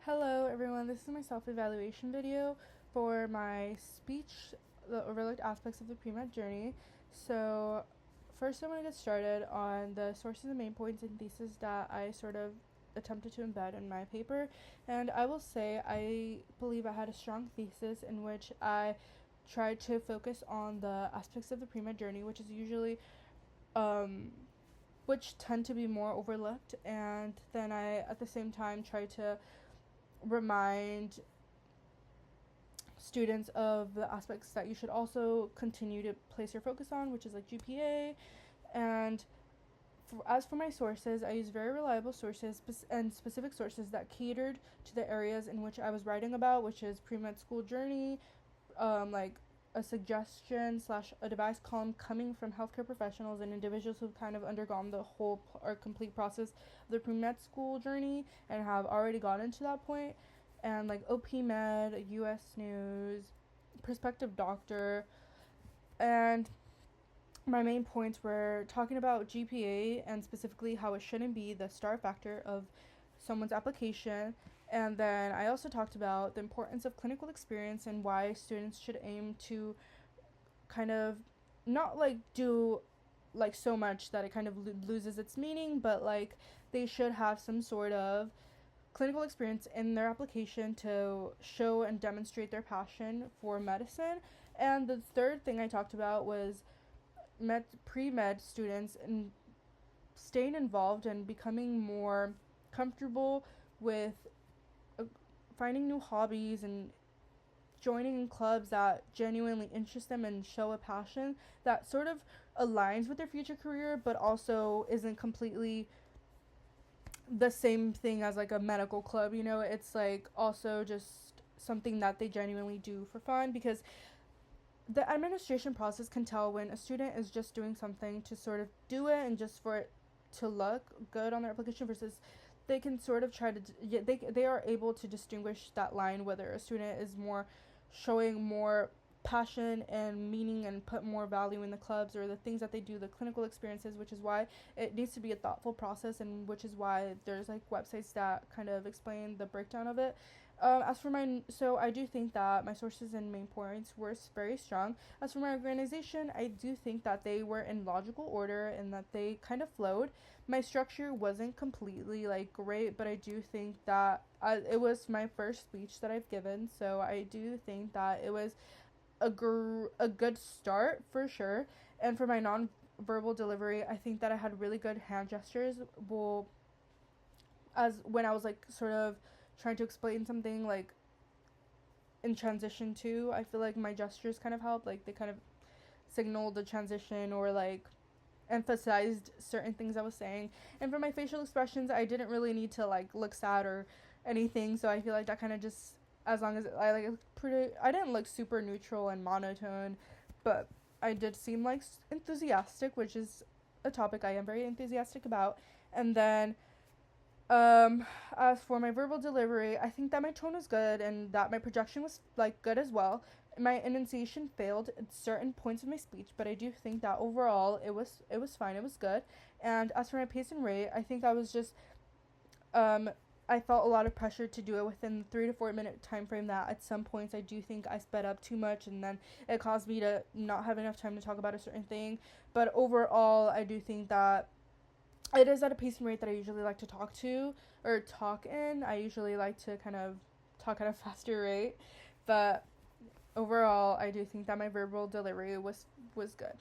Hello everyone, this is my self-evaluation video for my speech, the overlooked aspects of the pre-med journey. So first I want to get started on the sources and main points and thesis that I sort of attempted to embed in my paper. And I will say I believe I had a strong thesis in which I tried to focus on the aspects of the pre-med journey, which is usually which tend to be more overlooked, and then I at the same time try to remind students of the aspects that you should also continue to place your focus on, which is like GPA. And as for my sources, I use very reliable sources and specific sources that catered to the areas in which I was writing about, which is pre-med school journey, like a suggestion slash a device column coming from healthcare professionals and individuals who've kind of undergone the whole or complete process of the pre-med school journey and have already gotten to that point, and like OP Med, US News, prospective doctor. And my main points were talking about GPA and specifically how it shouldn't be the star factor of someone's application. And then I also talked about the importance of clinical experience and why students should aim to kind of not like do like so much that it kind of loses its meaning, but like they should have some sort of clinical experience in their application to show and demonstrate their passion for medicine. And the third thing I talked about was pre-med students and staying involved and becoming more comfortable with finding new hobbies and joining in clubs that genuinely interest them and show a passion that sort of aligns with their future career but also isn't completely the same thing as like a medical club. It's like also just something that they genuinely do for fun, because the administration process can tell when a student is just doing something to sort of do it and just for it to look good on their application, versus they can sort of try to they are able to distinguish that line, whether a student is more showing more passion and meaning and put more value in the clubs or the things that they do, the clinical experiences, which is why it needs to be a thoughtful process, and which is why there's like websites that kind of explain the breakdown of it. So I do think that my sources and main points were very strong. As for my organization, I do think that they were in logical order and that they kind of flowed. My structure wasn't completely like great, but I do think that it was my first speech that I've given, so I do think that it was a good start for sure. And for my non-verbal delivery, I think that I had really good hand gestures. Well, as when I was like sort of trying to explain something like in transition to, I feel like my gestures kind of helped, like they kind of signaled the transition or like emphasized certain things I was saying. And for my facial expressions, I didn't really need to like look sad or anything, so I feel like that kind of just, as long as I didn't look super neutral and monotone, but I did seem like enthusiastic, which is a topic I am very enthusiastic about. And then as for my verbal delivery, I think that my tone was good and that my projection was like good as well. My enunciation failed at certain points of my speech, but I do think that overall it was fine, it was good. And as for my pace and rate, I think I was just I felt a lot of pressure to do it within the 3 to 4 minute time frame, that at some points I do think I sped up too much and then it caused me to not have enough time to talk about a certain thing. But overall, I do think that it is at a pace and rate that I usually like to talk in. I usually like to kind of talk at a faster rate, but overall I do think that my verbal delivery was good.